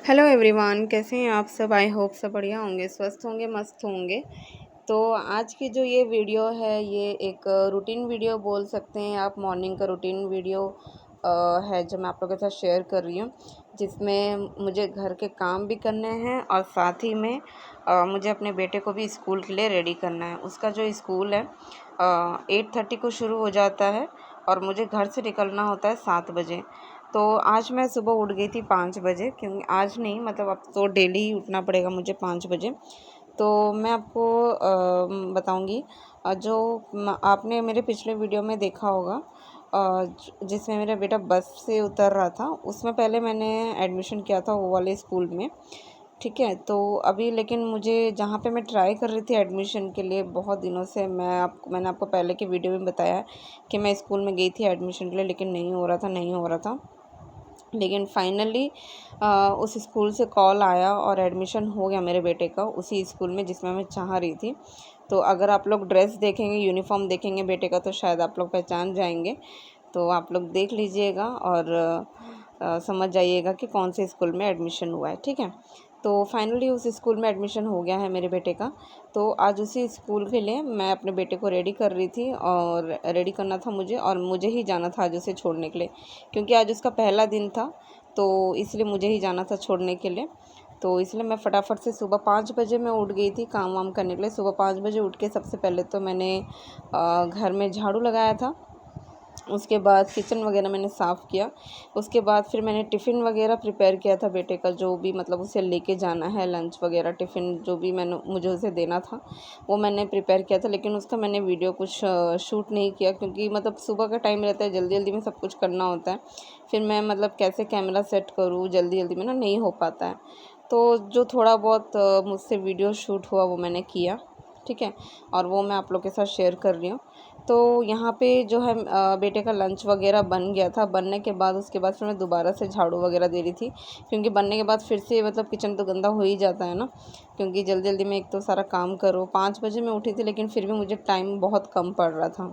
Hello everyone, कैसे हैं आप सब। आई होप सब बढ़िया होंगे, स्वस्थ होंगे, मस्त होंगे। तो आज की जो ये वीडियो है ये एक रूटीन वीडियो बोल सकते हैं आप। मॉर्निंग का रूटीन वीडियो है जो मैं आप लोगों के साथ शेयर कर रही हूँ, जिसमें मुझे घर के काम भी करने हैं और साथ ही में मुझे अपने बेटे को भी स्कूल के लिए रेडी करना है। उसका जो स्कूल है 8:30 को शुरू हो जाता है और मुझे घर से निकलना होता है 7 बजे। तो आज मैं सुबह उठ गई थी 5 बजे, क्योंकि आज नहीं मतलब अब तो डेली ही उठना पड़ेगा मुझे 5 बजे। तो मैं आपको बताऊंगी जो आपने मेरे पिछले वीडियो में देखा होगा जिसमें मेरा बेटा बस से उतर रहा था, उसमें पहले मैंने एडमिशन किया था वो वाले स्कूल में। ठीक है, तो अभी लेकिन मुझे जहाँ पे मैं ट्राई कर रही थी एडमिशन के लिए बहुत दिनों से, मैंने आपको पहले के वीडियो में बताया कि मैं स्कूल में गई थी एडमिशन के लिए, लेकिन नहीं हो रहा था। लेकिन फाइनली उस स्कूल से कॉल आया और एडमिशन हो गया मेरे बेटे का उसी स्कूल में जिसमें मैं चाह रही थी। तो अगर आप लोग ड्रेस देखेंगे, यूनिफॉर्म देखेंगे बेटे का, तो शायद आप लोग पहचान जाएंगे। तो आप लोग देख लीजिएगा और समझ जाइएगा कि कौन से स्कूल में एडमिशन हुआ है। ठीक है, तो फाइनली उस स्कूल में एडमिशन हो गया है मेरे बेटे का। तो आज उसी स्कूल के लिए मैं अपने बेटे को रेडी कर रही थी और रेडी करना था मुझे, और मुझे ही जाना था आज उसे छोड़ने के लिए, क्योंकि आज उसका पहला दिन था। तो इसलिए मुझे ही जाना था छोड़ने के लिए। तो इसलिए मैं फटाफट से सुबह 5 बजे मैं उठ गई थी काम वाम करने के लिए। सुबह 5 बजे उठ के सबसे पहले तो मैंने घर में झाड़ू लगाया था। उसके बाद किचन वगैरह मैंने साफ़ किया। उसके बाद फिर मैंने टिफ़िन वगैरह प्रिपेयर किया था बेटे का, जो भी मतलब उसे लेके जाना है, लंच वगैरह टिफ़िन जो भी मुझे उसे देना था वो मैंने प्रिपेयर किया था। लेकिन उसका मैंने वीडियो कुछ शूट नहीं किया, क्योंकि मतलब सुबह का टाइम रहता है, जल्दी जल्दी में सब कुछ करना होता है। फिर मैं मतलब कैसे कैमरा सेट करूँ जल्दी जल्दी में ना, नहीं हो पाता है। तो जो थोड़ा बहुत मुझसे वीडियो शूट हुआ वो मैंने किया। ठीक है, और वो मैं आप लोग के साथ शेयर कर रही हूँ। तो यहाँ पे जो है बेटे का लंच वगैरह बन गया था। बनने के बाद उसके बाद फिर मैं दोबारा से झाड़ू वगैरह दे रही थी, क्योंकि बनने के बाद फिर से मतलब किचन तो गंदा हो ही जाता है ना, क्योंकि जल्दी जल्दी में एक तो सारा काम करो। 5 बजे मैं उठी थी, लेकिन फिर भी मुझे टाइम बहुत कम पड़ रहा था।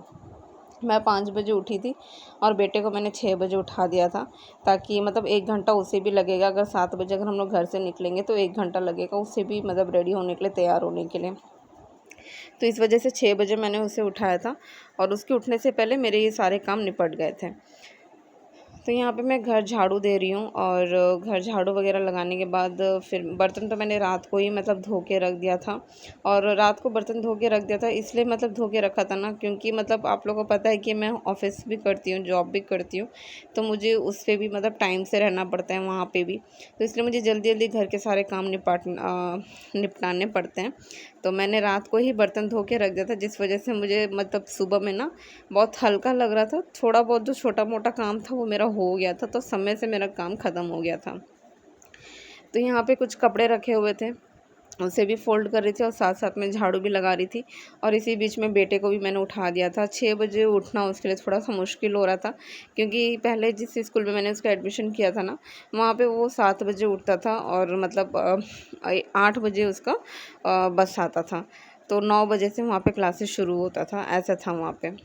मैं 5 बजे उठी थी और बेटे को मैंने 6 बजे उठा दिया था, ताकि मतलब 1 घंटा उसे भी लगेगा। अगर 7 बजे अगर हम लोग घर से निकलेंगे तो 1 घंटा लगेगा उसे भी मतलब रेडी होने के लिए, तैयार होने के लिए। तो इस वजह से 6 बजे मैंने उसे उठाया था और उसके उठने से पहले मेरे ये सारे काम निपट गए थे। तो यहाँ पे मैं घर झाड़ू दे रही हूँ, और घर झाड़ू वगैरह लगाने के बाद फिर बर्तन तो मैंने रात को ही मतलब धो के रख दिया था। और रात को बर्तन धो के रख दिया था इसलिए मतलब धो के रखा था ना, क्योंकि मतलब आप लोगों को पता है कि मैं ऑफिस भी करती हूँ, जॉब भी करती हूँ। तो मुझे उस पर भी मतलब टाइम से रहना पड़ता है वहाँ पे भी। तो इसलिए मुझे जल्दी जल्दी घर के सारे काम निपटाने पड़ते हैं। तो मैंने रात को ही बर्तन धो के रख दिया था, जिस वजह से मुझे मतलब सुबह में ना बहुत हल्का लग रहा था। थोड़ा बहुत जो छोटा मोटा काम था वो मेरा हो गया था, तो समय से मेरा काम ख़त्म हो गया था। तो यहाँ पे कुछ कपड़े रखे हुए थे, उसे भी फ़ोल्ड कर रही थी और साथ साथ में झाड़ू भी लगा रही थी। और इसी बीच में बेटे को भी मैंने उठा दिया था। 6 बजे उठना उसके लिए थोड़ा सा मुश्किल हो रहा था, क्योंकि पहले जिस स्कूल में मैंने उसका एडमिशन किया था ना, वहाँ पे वो 7 बजे उठता था और मतलब 8 बजे उसका बस आता था। तो 9 बजे से वहाँ पे क्लासेस शुरू होता था, ऐसा था वहाँ पे।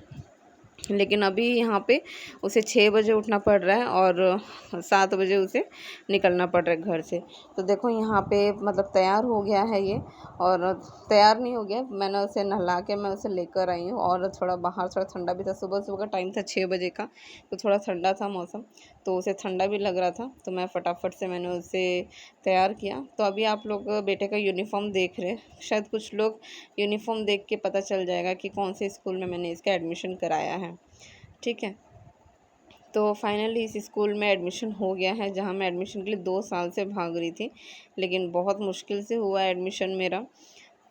लेकिन अभी यहाँ पे उसे 6 बजे उठना पड़ रहा है और 7 बजे उसे निकलना पड़ रहा है घर से। तो देखो यहाँ पे मतलब तैयार हो गया है ये, और तैयार नहीं हो गया, मैंने उसे नहला के मैं उसे लेकर आई हूँ। और थोड़ा बाहर थोड़ा ठंडा भी था, सुबह सुबह का टाइम था 6 बजे का, तो थोड़ा ठंडा था मौसम, तो उसे ठंडा भी लग रहा था। तो मैं फटाफट से मैंने उसे तैयार किया। तो अभी आप लोग बेटे का यूनिफॉर्म देख रहे हैं, शायद कुछ लोग यूनिफॉर्म देख के पता चल जाएगा कि कौन से स्कूल में मैंने इसका एडमिशन कराया है। ठीक है, तो फाइनली इस स्कूल में एडमिशन हो गया है, जहाँ मैं एडमिशन के लिए 2 साल से भाग रही थी, लेकिन बहुत मुश्किल से हुआ एडमिशन मेरा,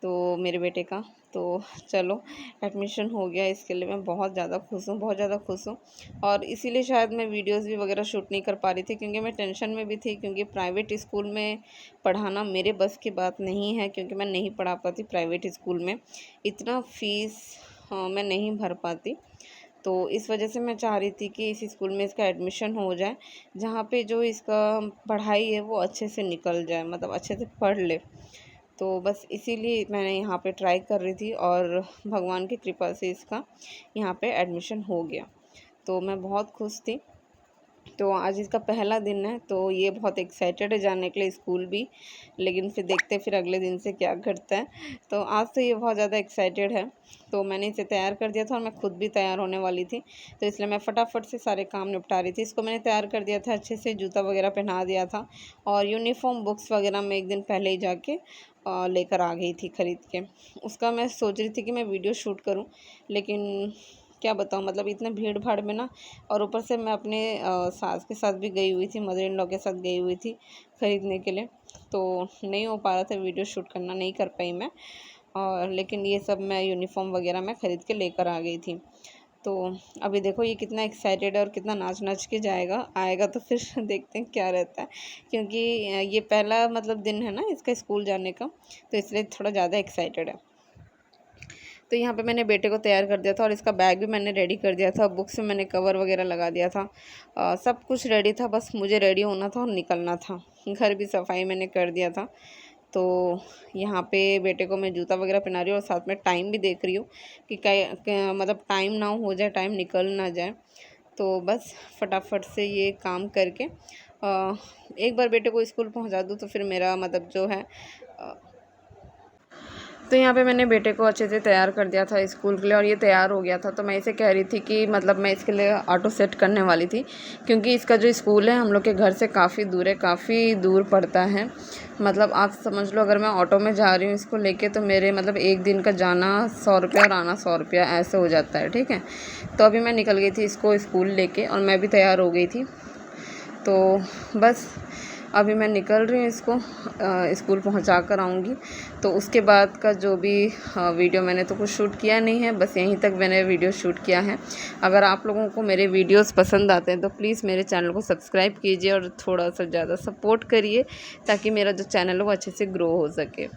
तो मेरे बेटे का। तो चलो एडमिशन हो गया, इसके लिए मैं बहुत ज़्यादा खुश हूँ, बहुत ज़्यादा खुश हूँ। और इसीलिए शायद मैं वीडियोस भी वगैरह शूट नहीं कर पा रही थी, क्योंकि मैं टेंशन में भी थी, क्योंकि प्राइवेट स्कूल में पढ़ाना मेरे बस की बात नहीं है, क्योंकि मैं नहीं पढ़ा पाती प्राइवेट स्कूल में, इतना फ़ीस मैं नहीं भर पाती। तो इस वजह से मैं चाह रही थी कि इस स्कूल में इसका एडमिशन हो जाए, जहाँ पे जो इसका पढ़ाई है वो अच्छे से निकल जाए, मतलब अच्छे से पढ़ ले। तो बस इसीलिए मैंने यहाँ पे ट्राई कर रही थी, और भगवान की कृपा से इसका यहाँ पे एडमिशन हो गया। तो मैं बहुत खुश थी। तो आज इसका पहला दिन है, तो ये बहुत एक्साइटेड है जाने के लिए स्कूल भी, लेकिन फिर देखते हैं फिर अगले दिन से क्या करता है। तो आज तो ये बहुत ज़्यादा एक्साइटेड है, तो मैंने इसे तैयार कर दिया था और मैं खुद भी तैयार होने वाली थी, तो इसलिए मैं फटाफट से सारे काम निपटा रही थी। इसको मैंने तैयार कर दिया था, अच्छे से जूता वगैरह पहना दिया था और यूनिफॉर्म बुक्स वगैरह मैं एक दिन पहले ही जाके लेकर आ गई थी ख़रीद के। उसका मैं सोच रही थी कि मैं वीडियो शूट करूं, लेकिन क्या बताऊं, मतलब इतने भीड़ भाड़ में ना, और ऊपर से मैं अपने सास के साथ भी गई हुई थी, मदर इन लॉ के साथ गई हुई थी ख़रीदने के लिए, तो नहीं हो पा रहा था वीडियो शूट करना, नहीं कर पाई मैं। और लेकिन ये सब मैं यूनिफॉर्म वगैरह मैं ख़रीद के लेकर आ गई थी। तो अभी देखो ये कितना एक्साइटेड है और कितना नाच के आएगा तो फिर देखते हैं क्या रहता है, क्योंकि ये पहला मतलब दिन है ना इसका स्कूल जाने का, तो इसलिए थोड़ा ज़्यादा एक्साइटेड है। तो यहाँ पे मैंने बेटे को तैयार कर दिया था और इसका बैग भी मैंने रेडी कर दिया था, बुक्स में मैंने कवर वगैरह लगा दिया था, सब कुछ रेडी था, बस मुझे रेडी होना था और निकलना था। घर भी सफाई मैंने कर दिया था। तो यहाँ पे बेटे को मैं जूता वगैरह पहना रही हूँ और साथ में टाइम भी देख रही हूँ कि मतलब टाइम ना हो जाए, टाइम निकल ना जाए। तो बस फटाफट से ये काम करके एक बार बेटे को स्कूल पहुँचा दूँ तो फिर मेरा मतलब जो है तो यहाँ पे मैंने बेटे को अच्छे से तैयार कर दिया था स्कूल के लिए और ये तैयार हो गया था। तो मैं इसे कह रही थी कि मतलब मैं इसके लिए ऑटो सेट करने वाली थी, क्योंकि इसका जो स्कूल है हम लोग के घर से काफ़ी दूर है, काफ़ी दूर पड़ता है। मतलब आप समझ लो, अगर मैं ऑटो में जा रही हूँ इसको लेके तो मेरे मतलब एक दिन का जाना 100 रुपया और आना 100 रुपया ऐसे हो जाता है, ठीक है। तो अभी मैं निकल गई थी इसको स्कूल लेके और मैं भी तैयार हो गई थी। तो बस अभी मैं निकल रही हूँ, इसको स्कूल पहुँचा कर आऊँगी। तो उसके बाद का जो भी वीडियो मैंने तो कुछ शूट किया नहीं है, बस यहीं तक मैंने वीडियो शूट किया है। अगर आप लोगों को मेरे वीडियोस पसंद आते हैं तो प्लीज़ मेरे चैनल को सब्सक्राइब कीजिए और थोड़ा सा ज़्यादा सपोर्ट करिए, ताकि मेरा जो चैनल है वो अच्छे से ग्रो हो सके।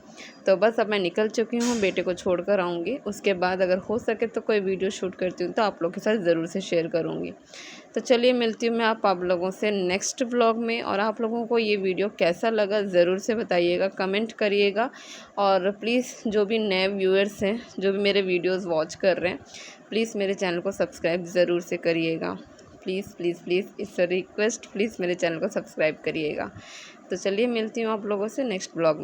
तो बस अब मैं निकल चुकी हूँ, बेटे को छोड़ कर आऊँगी। उसके बाद अगर हो सके तो कोई वीडियो शूट करती हूँ तो आप लोगों के साथ ज़रूर से शेयर करूँगी। तो चलिए मिलती हूँ मैं आप लोगों से नेक्स्ट व्लॉग में। और आप लोगों को ये वीडियो कैसा लगा ज़रूर से बताइएगा, कमेंट करिएगा। और प्लीज़ जो भी नए व्यूअर्स हैं, जो भी मेरे वीडियोस वॉच कर रहे हैं, प्लीज़ मेरे चैनल को सब्सक्राइब ज़रूर से करिएगा। Please please please, it's a request, please मेरे चैनल को सब्सक्राइब करिएगा। तो चलिए मिलती हूँ आप लोगों से नेक्स्ट व्लॉग में।